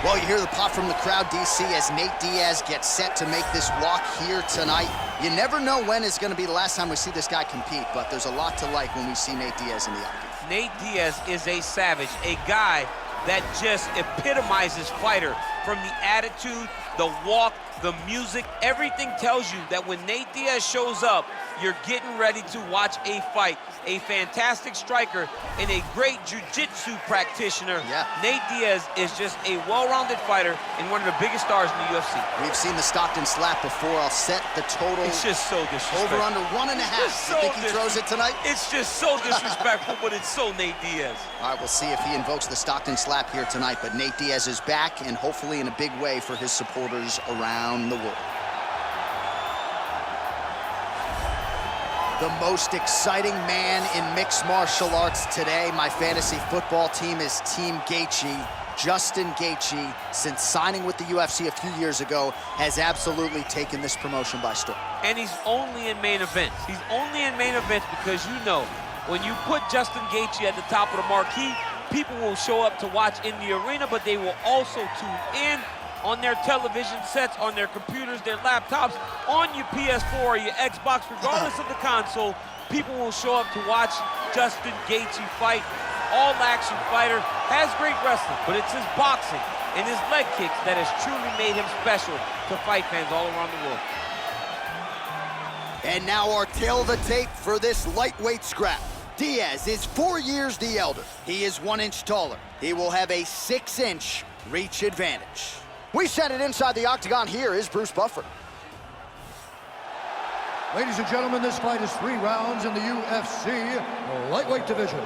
Well, you hear the pop from the crowd, DC, as Nate Diaz gets set to make this walk here tonight. You never know when is going to be the last time we see this guy compete, but there's a lot to like when we see Nate Diaz in the octagon. Nate Diaz is a savage, a guy that just epitomizes fighter. From the attitude, the walk, the music, everything tells you that when Nate Diaz shows up, you're getting ready to watch a fight. A fantastic striker and a great jiu-jitsu practitioner. Yeah. Nate Diaz is just a well-rounded fighter and one of the biggest stars in the UFC. We've seen the Stockton slap before. I'll set the total. It's just so disrespectful. Over under 1.5. You think he throws it tonight? It's just so disrespectful, but it's so Nate Diaz. All right, we'll see if he invokes the Stockton slap here tonight, but Nate Diaz is back, and hopefully in a big way for his supporters around the world. The most exciting man in mixed martial arts today, my fantasy football team, is Team Гэйтжи. Justin Гэйтжи, since signing with the UFC a few years ago, has absolutely taken this promotion by storm. And he's only in main events. He's only in main events because, you know, when you put Justin Гэйтjи at the top of the marquee, people will show up to watch in the arena, but they will also tune in on their television sets, on their computers, their laptops, on your PS4 or your Xbox, regardless of the console. People will show up to watch Justin Гэйтji fight. All-action fighter, has great wrestling, but it's his boxing and his leg kicks that has truly made him special to fight fans all around the world. And now our tail of the tape for this lightweight scrap. Diaz is 4 years the elder. He is 1 inch taller. He will have a 6-inch reach advantage. We set it inside the octagon. Here is Bruce Buffer. Ladies and gentlemen, this fight is 3 rounds in the UFC lightweight division.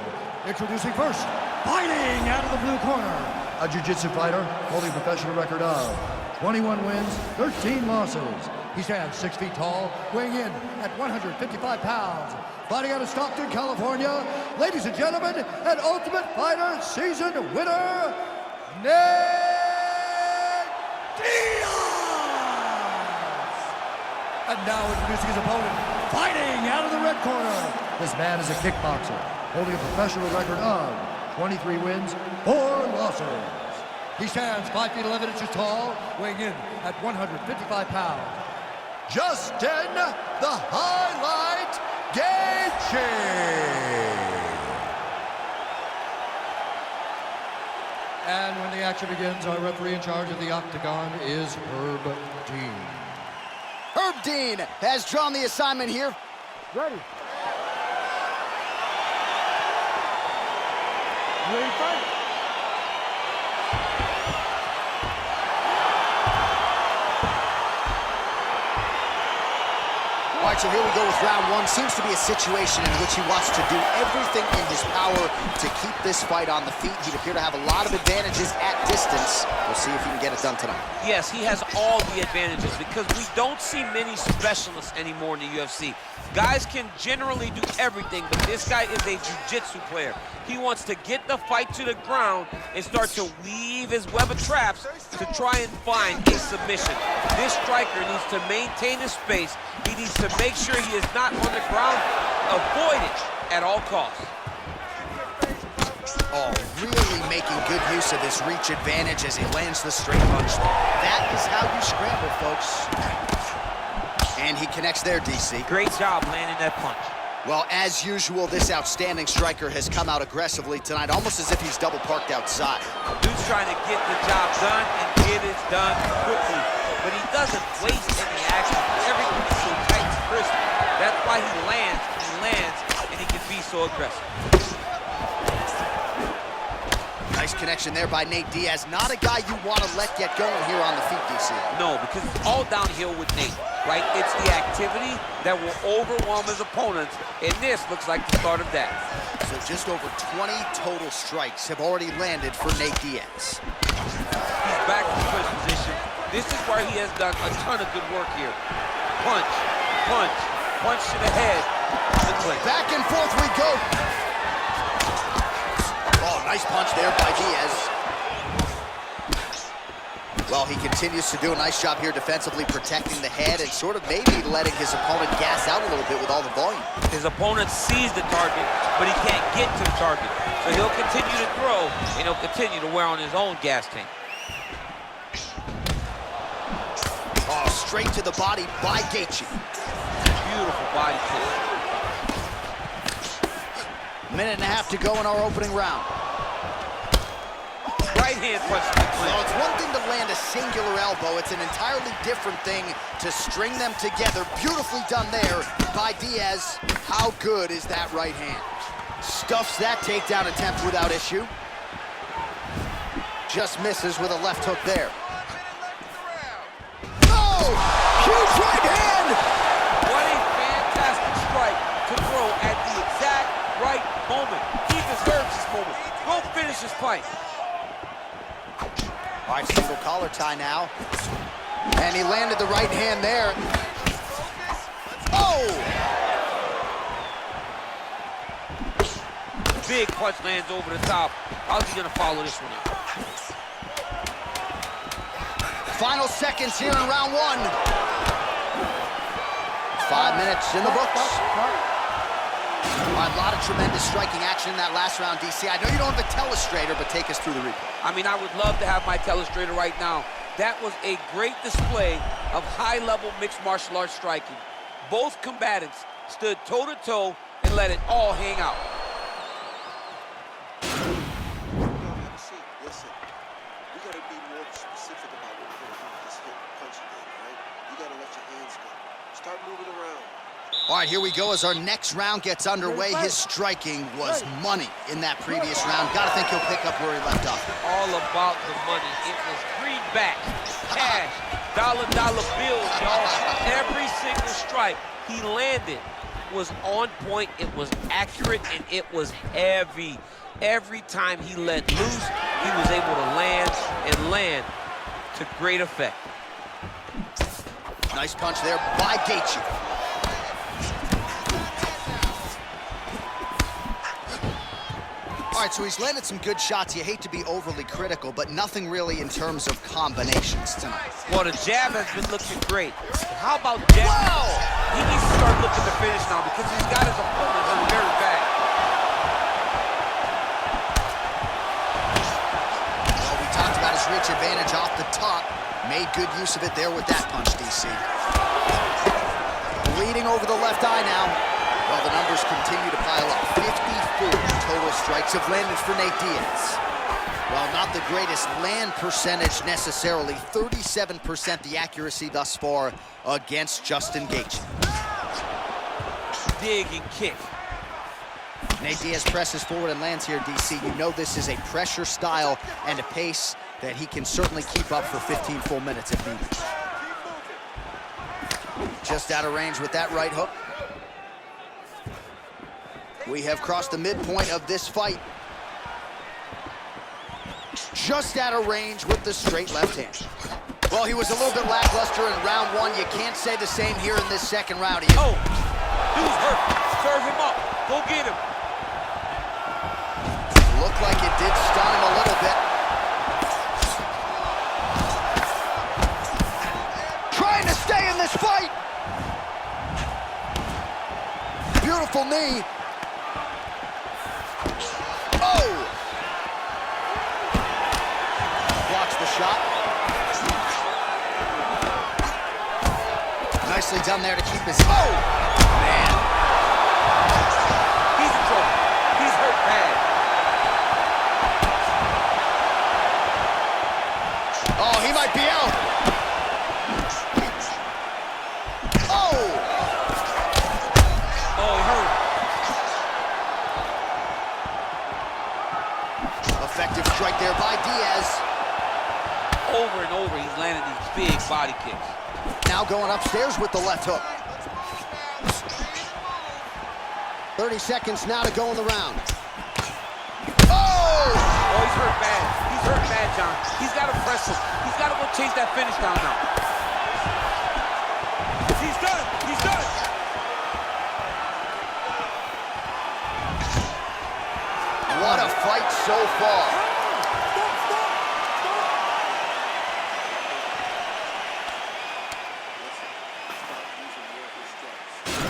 Introducing first, fighting out of the blue corner, a jiu-jitsu fighter holding a professional record of 21 wins, 13 losses. He stands 6 feet tall, weighing in at 155 pounds. Fighting out of Stockton, California, ladies and gentlemen, an Ultimate Fighter season winner, Neyt Diaz! And now introducing his opponent, fighting out of the red corner. This man is a kickboxer, holding a professional record of 23 wins, 4 losses. He stands 5 feet 11 inches tall, weighing in at 155 pounds. Justin, the Highlight Гэйтjи. And when the action begins, our referee in charge of the octagon is Herb Dean. Herb Dean has drawn the assignment here. Ready. You ready to fight? All right, so here we go with round 1. Seems to be a situation in which he wants to do everything in his power to keep this fight on the feet. He'd appear to have a lot of advantages at distance. We'll see if he can get it done tonight. Yes, he has all the advantages because we don't see many specialists anymore in the UFC. Guys can generally do everything, but this guy is a jiu-jitsu player. He wants to get the fight to the ground and start to weave his web of traps to try and find a submission. This striker needs to maintain his space. He needs to make sure he is not on the ground. Avoid it at all costs. Oh, really making good use of his reach advantage as he lands the straight punch. That is how you scramble, folks. And he connects there, DC. Great job landing that punch. Well, as usual, this outstanding striker has come out aggressively tonight, almost as if he's double parked outside. Dude's trying to get the job done and get it done quickly. But he doesn't waste any action. Everything is so tight and crisp. That's why he lands, and he can be so aggressive. Nice connection there by Nate Diaz. Not a guy you want to let get going here on the feet, DC. No, because it's all downhill with Nate, right? It's the activity that will overwhelm his opponents, and this looks like the start of that. So just over 20 total strikes have already landed for Nate Diaz. He's back in first position. This is where he has done a ton of good work here. Punch, punch, punch to the head. Back and forth we go. Oh, nice punch there by Diaz. Well, he continues to do a nice job here defensively protecting the head and sort of maybe letting his opponent gas out a little bit with all the volume. His opponent sees the target, but he can't get to the target. So he'll continue to throw, and he'll continue to wear on his own gas tank. Oh, straight to the body by Gaethje. Beautiful body kick. Minute and a half to go in our opening round. Right hand punch. Well, it's one thing to land a singular elbow. It's an entirely different thing to string them together. Beautifully done there by Diaz. How good is that right hand? Stuffs that takedown attempt without issue. Just misses with a left hook there. Oh! Huge right hand! What a fantastic strike to throw at the exact right moment. He deserves this moment. Go finish this fight. All right, single collar tie now. And he landed the right hand there. Oh! Big punch lands over the top. How's he gonna follow this one up? Final seconds here in round one. 5 minutes in the books. All right, a lot of tremendous striking action in that last round, DC. I know you don't have a telestrator, but take us through the replay. I mean, I would love to have my telestrator right now. That was a great display of high-level mixed martial arts striking. Both combatants stood toe-to-toe and let it all hang out. Listen, we got to be more specific about what we're going to do with this hit punching game, all right? You got to let your hands go. Start moving around. All right, here we go as our next round gets underway. His striking was money in that previous round. Gotta think he'll pick up where he left off. All about the money. It was greenbacks, cash, dollar bills, y'all. Every single strike he landed was on point, it was accurate, and it was heavy. Every time he let loose, he was able to land to great effect. Nice punch there by Gaethje. All right, so he's landed some good shots. You hate to be overly critical, but nothing really in terms of combinations tonight. Well, the jab has been looking great. How about jab? Wow! He needs to start looking to finish now because he's got his opponent on the very back. Well, we talked about his reach advantage off the top. Made good use of it there with that punch, DC. Bleeding over the left eye now. Well, the numbers continue to pile up. 54 total strikes have landed for Nate Diaz. Well, not the greatest land percentage necessarily. 37% the accuracy thus far against Justin Gaethje. Dig and kick. Nate Diaz presses forward and lands here, DC. You know this is a pressure style and a pace that he can certainly keep up for 15 full minutes if needed. Just out of range with that right hook. We have crossed the midpoint of this fight. Just out of range with the straight left hand. Well, he was a little bit lackluster in round one. You can't say the same here in this second round. Oh, dude's hurt. Serve him up. Go get him. Looked like it did stun him a little bit. Trying to stay in this fight. Beautiful knee. Oh! Blocks the shot. Nicely done there to keep his... Oh! Man. He's in trouble. He's hurt bad. Oh, he might be out. Oh! Oh, he hurt. Effective strike there by Diaz. Over and over, he's landing these big body kicks. Now going upstairs with the left hook. 30 seconds now to go in the round. Oh! Oh, he's hurt bad. He's hurt bad, John. He's got to press him. He's got to go chase that finish down now. He's done. He's done. What a fight so far.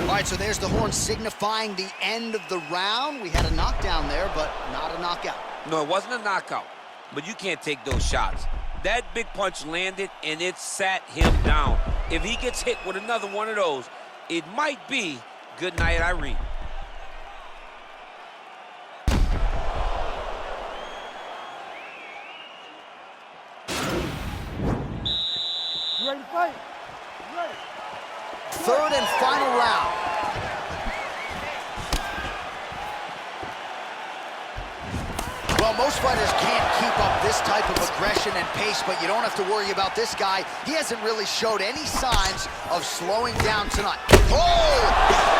All right, so there's the horn signifying the end of the round. We had a knockdown there, but not a knockout. No, it wasn't a knockout, but you can't take those shots. That big punch landed, and it sat him down. If he gets hit with another one of those, it might be good night, Irene. You ready to fight? You ready? Third and final round. Well, most fighters can't keep up this type of aggression and pace, but you don't have to worry about this guy. He hasn't really showed any signs of slowing down tonight. Oh!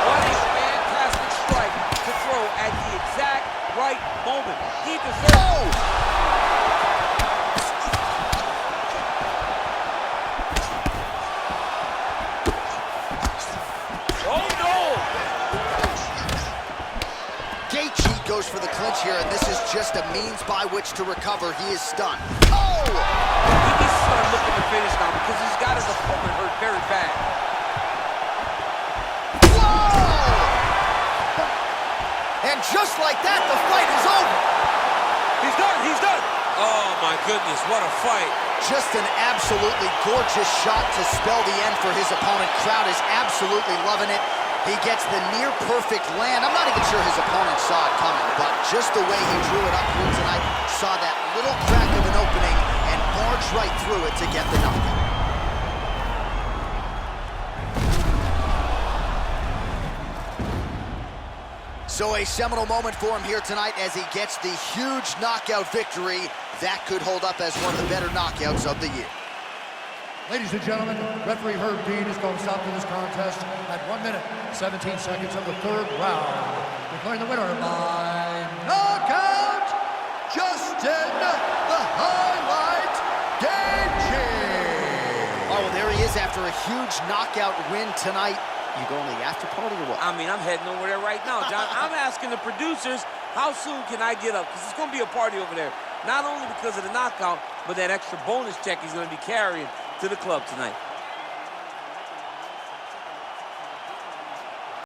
What a fantastic strike to throw at the exact right moment. He deserves. Oh! Gaethje goes for the clinch here, and this is just a means by which to recover. He is stunned. Oh! He needs to start looking to finish now because he's got his opponent hurt very bad. Whoa! And just like that, the fight is over. He's done, he's done. Oh my goodness, what a fight. Just an absolutely gorgeous shot to spell the end for his opponent. Crowd is absolutely loving it. He gets the near-perfect land. I'm not even sure his opponent saw it coming, but just the way he drew it up here tonight, saw that little crack of an opening and barged right through it to get the knockout. So a seminal moment for him here tonight as he gets the huge knockout victory. That could hold up as one of the better knockouts of the year. Ladies and gentlemen, referee Herb Dean is going to stop to this contest at 1 minute, 17 seconds of the third round. Declaring the winner by knockout, Justin the Highlight Gaethje. Oh, well, there he is after a huge knockout win tonight. You going to the after party or what? I mean, I'm heading over there right now, John. I'm asking the producers, how soon can I get up? Because it's going to be a party over there. Not only because of the knockout, but that extra bonus check he's going to be carrying to the club tonight.